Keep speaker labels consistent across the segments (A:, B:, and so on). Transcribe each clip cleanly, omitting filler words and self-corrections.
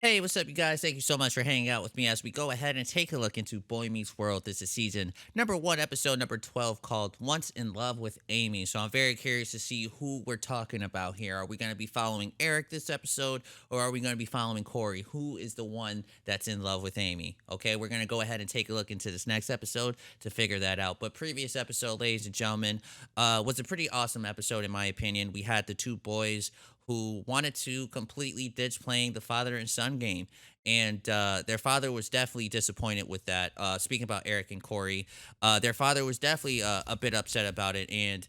A: Hey, what's up, you guys? Thank you so much for hanging out with me as we go ahead and take a look into Boy Meets World. This is season number one, episode number 12, called Once in Love with Amy. So I'm very curious to see who we're talking about here. Are we going to be following Eric this episode, or are we going to be following Corey? Who is the one that's in love with Amy? Okay, we're going to go ahead and take a look into this next episode to figure that out. But previous episode, ladies and gentlemen, was a pretty awesome episode in my opinion. We had the two boys who wanted to completely ditch playing the father and son game. And their father was definitely disappointed with that. Speaking about Eric and Corey, their father was definitely a bit upset about it. And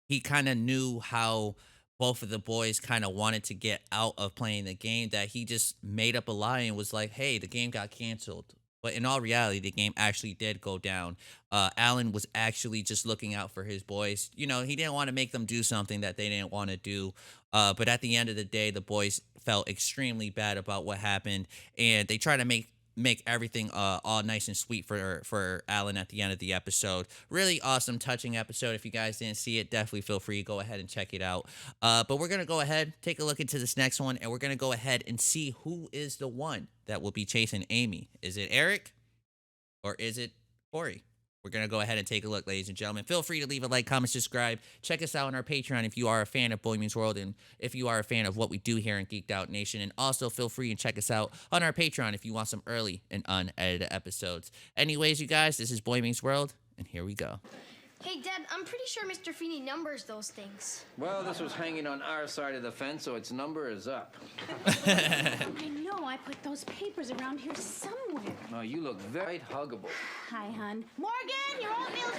A: he kind of knew how both of the boys kind of wanted to get out of playing the game, that he just made up a lie and was like, hey, the game got canceled. But in all reality, the game actually did go down. Alan was actually just looking out for his boys. You know, he didn't want to make them do something that they didn't want to do. But at the end of the day, the boys felt extremely bad about what happened, and they tried to make everything all nice and sweet for Alan at the end of the episode. Really awesome, touching episode. If you guys didn't see it, definitely feel free to go ahead and check it out. But we're gonna go ahead, take a look into this next one, and we're gonna go ahead and see who is the one that will be chasing Amy. Is it Eric or is it Corey? We're going to go ahead and take a look, ladies and gentlemen. Feel free to leave a like, comment, subscribe. Check us out on our Patreon if you are a fan of Boy Meets World and if you are a fan of what we do here in Geeked Out Nation. And also feel free and check us out on our Patreon if you want some early and unedited episodes. Anyways, you guys, this is Boy Meets World, and here we go.
B: Hey, Dad, I'm pretty sure Mr. Feeney numbers those things.
C: Well, this was hanging on our side of the fence, so its number is up.
D: I know I put those papers around here somewhere.
C: Oh, you look very huggable.
D: Hi, hon. Morgan, your oatmeal's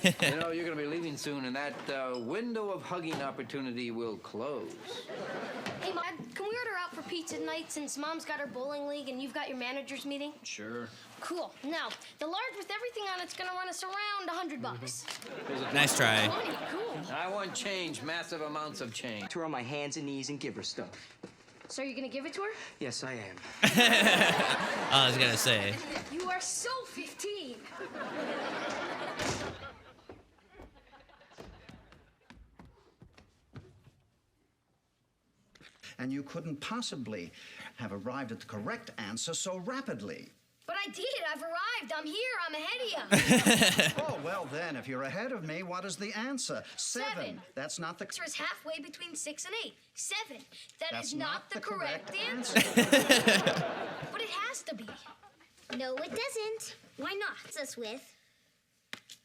D: ready.
C: You know, you're going to be leaving soon, and that window of hugging opportunity will close.
B: Hey, Dad, can we order out for pizza tonight since Mom's got her bowling league and you've got your manager's meeting?
C: Sure.
B: Cool. Now, the large with everything on it's gonna run us around $100.
A: Nice try.
B: Cool.
C: I want change, massive amounts of change.
E: To her on my hands and knees and give her stuff.
B: So you're gonna give it to her?
E: Yes, I am.
A: I was going to say.
B: You are so 15.
F: And you couldn't possibly have arrived at the correct answer so rapidly.
B: But I did. I've arrived. I'm here. I'm ahead of you.
F: Oh, well then, if you're ahead of me, what is the answer?
B: Seven.
F: That's not the...
B: The answer is halfway between 6 and 8. 7.
F: That's
B: Is not the correct answer. But it has to be.
G: No, it doesn't.
B: Why not?
G: It's us with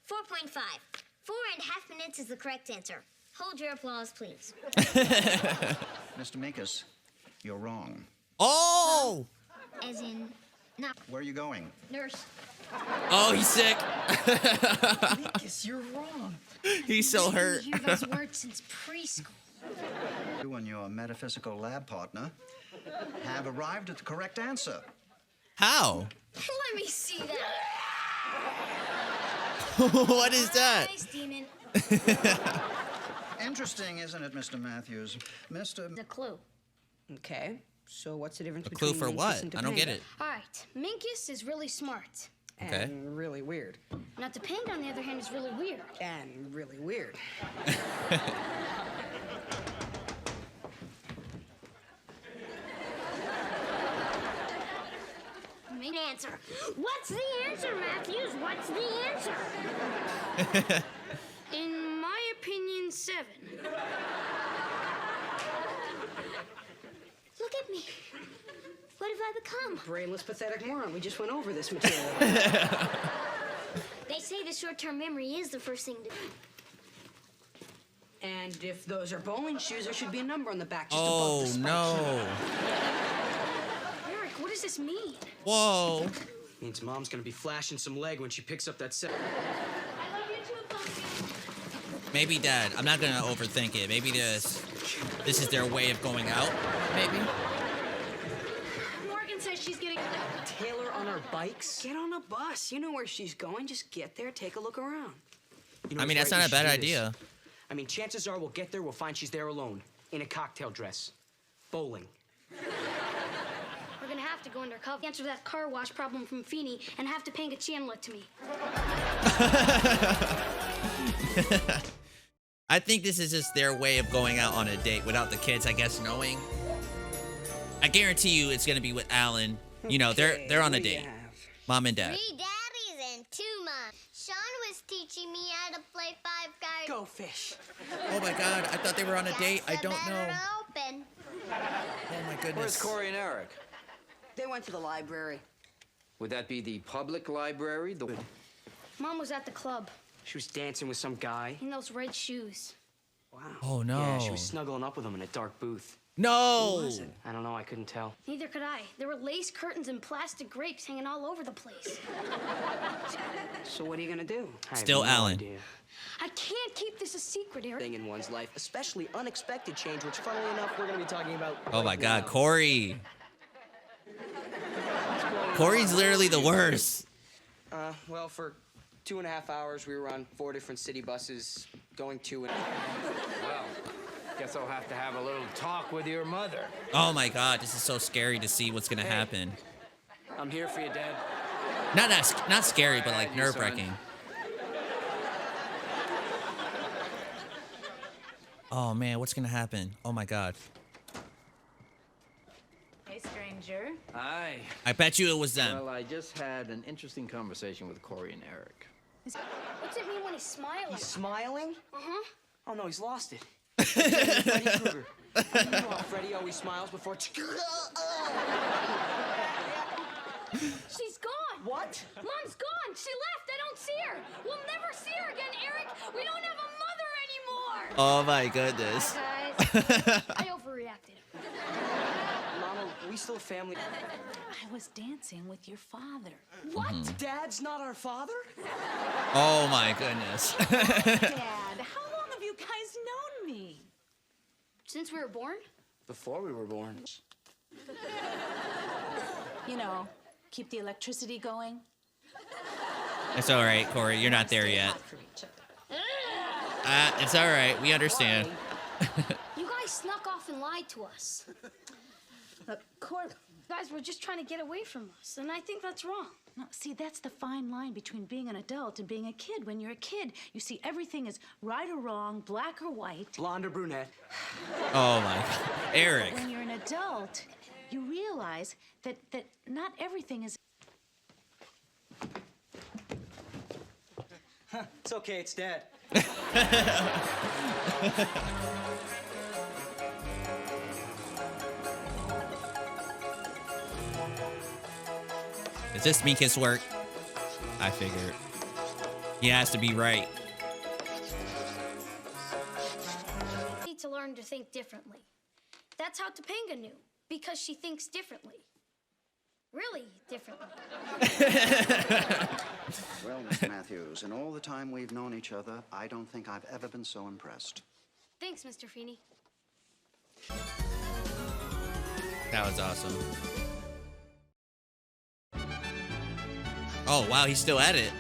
G: 4.5. 4.5 minutes is the correct answer. Hold your applause, please.
F: Mr. Minkus, you're wrong.
A: Oh!
G: As in, not
F: Where are you going?
B: Nurse.
A: Oh, he's sick.
E: Yes, you're wrong.
A: He's so
B: I
A: hurt.
B: hear those words since preschool.
F: You and your metaphysical lab partner have arrived at the correct answer.
A: How?
B: Let me see that.
A: What is that?
B: Nice, demon.
F: Interesting, isn't it, Mr. Matthews? Mr.
B: The clue.
D: Okay, so what's the difference
A: A clue
D: between
A: for
D: Minkus
A: what?
D: and
A: I don't get
D: Topanga?
A: it.
B: All right. Minkus is really smart.
A: Okay.
D: And really weird.
B: Now, Topanga, on the other hand, is really weird.
D: And really weird.
G: main answer. What's the answer, Matthews? What's the answer?
B: In my opinion, 7.
G: Look at me. What have I become?
D: Brainless, pathetic moron. We just went over this material.
G: They say the short-term memory is the first thing to do.
D: And if those are bowling shoes, there should be a number on the back just
A: Oh,
D: above the spike.
A: no.
B: Eric, what does this mean?
A: Whoa.
E: Means Mom's gonna be flashing some leg when she picks up that set.
B: I love you too, Pumpkin.
A: Maybe, Dad, I'm not going to overthink it. Maybe this is their way of going out, maybe?
B: Morgan says she's getting...
E: Taylor on our bikes?
D: Get on a bus. You know where she's going. Just get there, take a look around.
E: You know,
A: I mean,
E: he's
A: that's
E: right,
A: not a
E: we should
A: bad
E: do this.
A: idea.
E: I mean, chances are we'll get there, we'll find she's there alone. In a cocktail dress. Bowling.
B: We're gonna have to go undercover, answer that car wash problem from Feeney, and have Topanga Chandler to me.
A: I think this is just their way of going out on a date without the kids, I guess, knowing. I guarantee you it's gonna be with Alan. You know, they're on a date. Mom and dad.
G: 3 daddies and 2 moms. Sean was teaching me how to play 5 cards.
E: Go fish.
A: Oh my God, I thought they were on a date. I don't know.
G: Open.
A: Oh my
C: Where's
A: goodness.
C: Corey and Eric?
H: They went to the library.
C: Would that be the public library? The
B: Mom was at the club
E: She was dancing with some guy.
B: in those red shoes.
E: Wow.
A: Oh no.
E: Yeah, she was snuggling up with him in a dark booth.
A: No.
E: I don't know, I couldn't tell.
B: Neither could I. There were lace curtains and plastic grapes hanging all over the place.
H: So what are you gonna do?
E: I have
A: Still
E: no
A: Alan.
E: idea.
B: I can't keep this a secret, Eric.
H: Thing in one's life, especially unexpected change, which funnily enough we're gonna be talking about.
A: Oh my God, Corey. Corey's literally the worst.
H: Well, for 2.5 hours we were on 4 different city buses going to and.
C: Well, guess I'll have to have a little talk with your mother.
A: Oh my God, this is so scary to see what's gonna happen.
E: I'm here for you, Dad.
A: Not scary, but like
C: Alright, you son.
A: nerve-wracking. Oh man, what's gonna happen? Oh my God.
D: Hey, stranger.
C: Hi.
A: I bet you it was them.
C: Well, I just had an interesting conversation with Corey and Eric.
B: What's it mean when he's smiling?
H: He's smiling?
B: Uh-huh.
H: Oh no, he's lost it. Freddy Krueger. You know, Freddy always smiles before.
B: She's gone.
H: What?
B: Mom's gone. She left. I don't see her. We'll never see her again, Eric. We don't have a mother anymore.
A: Oh my goodness.
B: Guys, I overreacted.
H: Mama, we still family.
D: I was dancing with your father.
H: What? Dad's not our father?
A: Oh my goodness.
D: Dad, how long have you guys known me?
B: Since we were born?
H: Before we were born.
D: You know, keep the electricity going.
A: It's all right, Corey. You're not there yet.
D: Hot for each other.
A: It's all right. We understand.
B: You guys snuck off and lied to us.
D: Look, Court.
B: Guys were just trying to get away from us, and I think that's wrong.
D: No, see, that's the fine line between being an adult and being a kid. When you're a kid, you see everything is right or wrong, black or white.
E: Blonde or brunette?
A: Oh my God. Eric.
D: When you're an adult, you realize that not everything is.
H: It's okay, it's Dad.
A: Does this make his work? I figured. He has to be right.
B: We need to learn to think differently. That's how Topanga knew, because she thinks differently. Really differently.
F: Well, Miss Matthews, in all the time we've known each other, I don't think I've ever been so impressed.
B: Thanks, Mr. Feeney.
A: That was awesome. Oh, wow, he's still at it.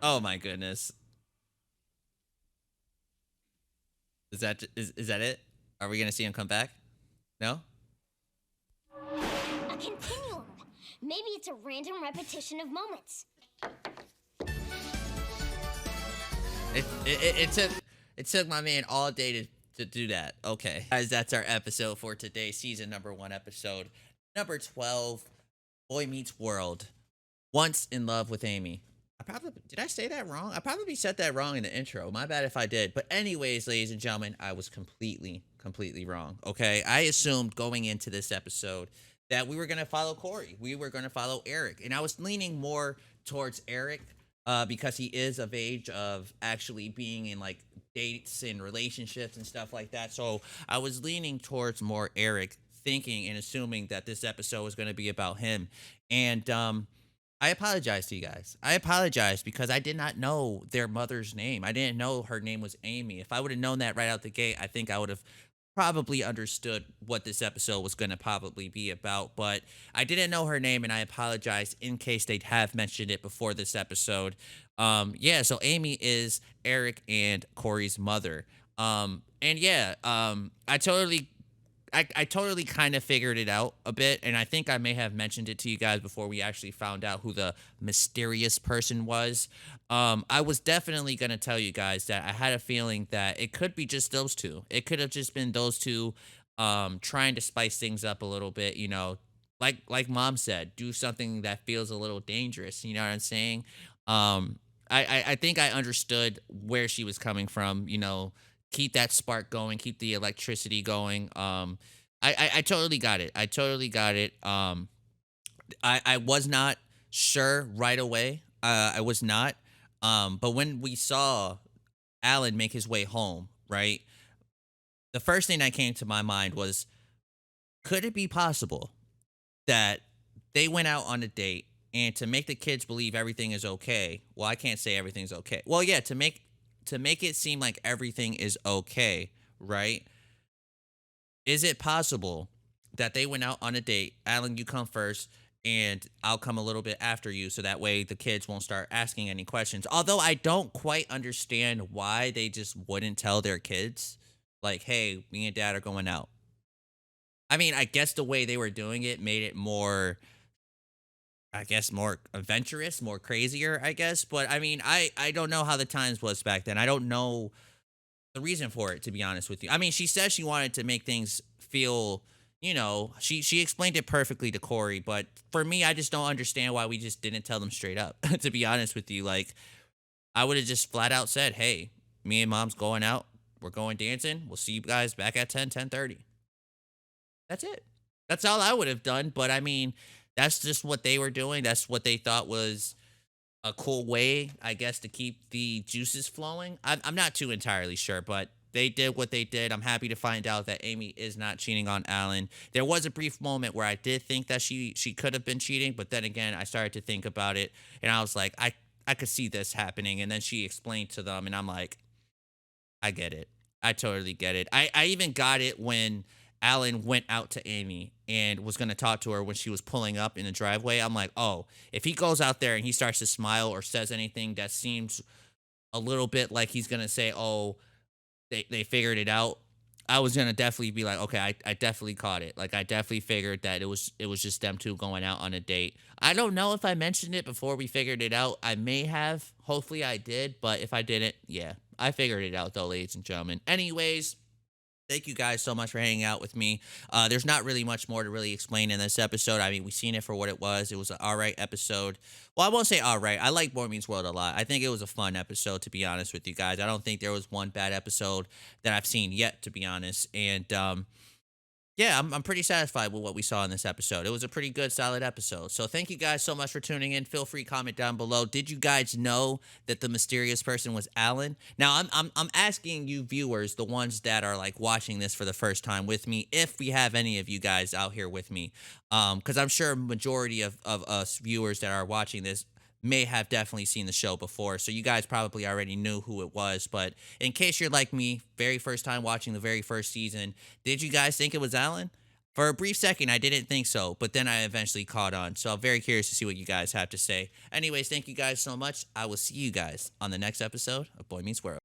A: Oh my goodness. Is that it? Are we gonna see him come back? No?
G: A continuum. Maybe it's a random repetition of moments.
A: It took my man all day to do that. Okay. Guys, that's our episode for today. Season number 1 episode. Number 12. Boy Meets World. Once in Love with Amy. Did I say that wrong? I probably said that wrong in the intro. My bad if I did. But anyways, ladies and gentlemen, I was completely wrong. Okay. I assumed going into this episode that we were going to follow Corey. We were going to follow Eric. And I was leaning more towards Eric because he is of age of actually being in like dates and relationships and stuff like that. So I was leaning towards more Eric, thinking and assuming that this episode was going to be about him. And I apologize to you guys. I apologize because I did not know their mother's name. I didn't know her name was Amy. If I would have known that right out the gate, I think I would have probably understood what this episode was going to probably be about. But I didn't know her name, and I apologize in case they have mentioned it before this episode. Yeah, so Amy is Eric and Corey's mother. I totally I totally kind of figured it out a bit, and I think I may have mentioned it to you guys before we actually found out who the mysterious person was. I was definitely gonna tell you guys that I had a feeling that it could be just those two. It could have just been those two, trying to spice things up a little bit. Like Mom said, do something that feels a little dangerous. You know what I'm saying? I think I understood where she was coming from. Keep that spark going, keep the electricity going. I totally got it. I totally got it. I was not sure right away. I was not. But when we saw Alan make his way home, right? The first thing that came to my mind was, could it be possible that they went out on a date and to make the kids believe everything is okay? Well, I can't say everything's okay. Well, yeah, to make it seem like everything is okay, right? Is it possible that they went out on a date? Alan, you come first, and I'll come a little bit after you, so that way the kids won't start asking any questions. Although I don't quite understand why they just wouldn't tell their kids, like, hey, me and dad are going out. I mean, I guess the way they were doing it made it more, I guess, more adventurous, more crazier, I guess. But I mean, I don't know how the times was back then. I don't know the reason for it, to be honest with you. I mean, she said she wanted to make things feel, she explained it perfectly to Corey. But for me, I just don't understand why we just didn't tell them straight up, to be honest with you. Like, I would have just flat out said, hey, me and Mom's going out. We're going dancing. We'll see you guys back at 10:30. That's it. That's all I would have done. But I mean, that's just what they were doing. That's what they thought was a cool way, I guess, to keep the juices flowing. I'm not too entirely sure, but they did what they did. I'm happy to find out that Amy is not cheating on Alan. There was a brief moment where I did think that she could have been cheating, but then again, I started to think about it, and I was like, I could see this happening. And then she explained to them, and I'm like, I get it. I totally get it. I even got it when Alan went out to Amy and was going to talk to her when she was pulling up in the driveway. I'm like, oh, if he goes out there and he starts to smile or says anything that seems a little bit like he's going to say, oh, they figured it out, I was going to definitely be like, okay, I definitely caught it. Like, I definitely figured that it was just them two going out on a date. I don't know if I mentioned it before we figured it out. I may have. Hopefully I did. But if I didn't, yeah, I figured it out, though, ladies and gentlemen. Anyways, thank you guys so much for hanging out with me. There's not really much more to really explain in this episode. I mean, we've seen it for what it was. It was an all right episode. Well, I won't say all right. I like Boy Meets World a lot. I think it was a fun episode, to be honest with you guys. I don't think there was one bad episode that I've seen yet, to be honest. And yeah, I'm pretty satisfied with what we saw in this episode. It was a pretty good, solid episode. So thank you guys so much for tuning in. Feel free to comment down below. Did you guys know that the mysterious person was Alan? Now, I'm asking you viewers, the ones that are like watching this for the first time with me, if we have any of you guys out here with me, because I'm sure majority of us viewers that are watching this may have definitely seen the show before, so you guys probably already knew who it was. But in case you're like me, very first time watching the very first season, did you guys think it was Alan? For a brief second, I didn't think so, but then I eventually caught on. So I'm very curious to see what you guys have to say. Anyways, thank you guys so much. I will see you guys on the next episode of Boy Meets World.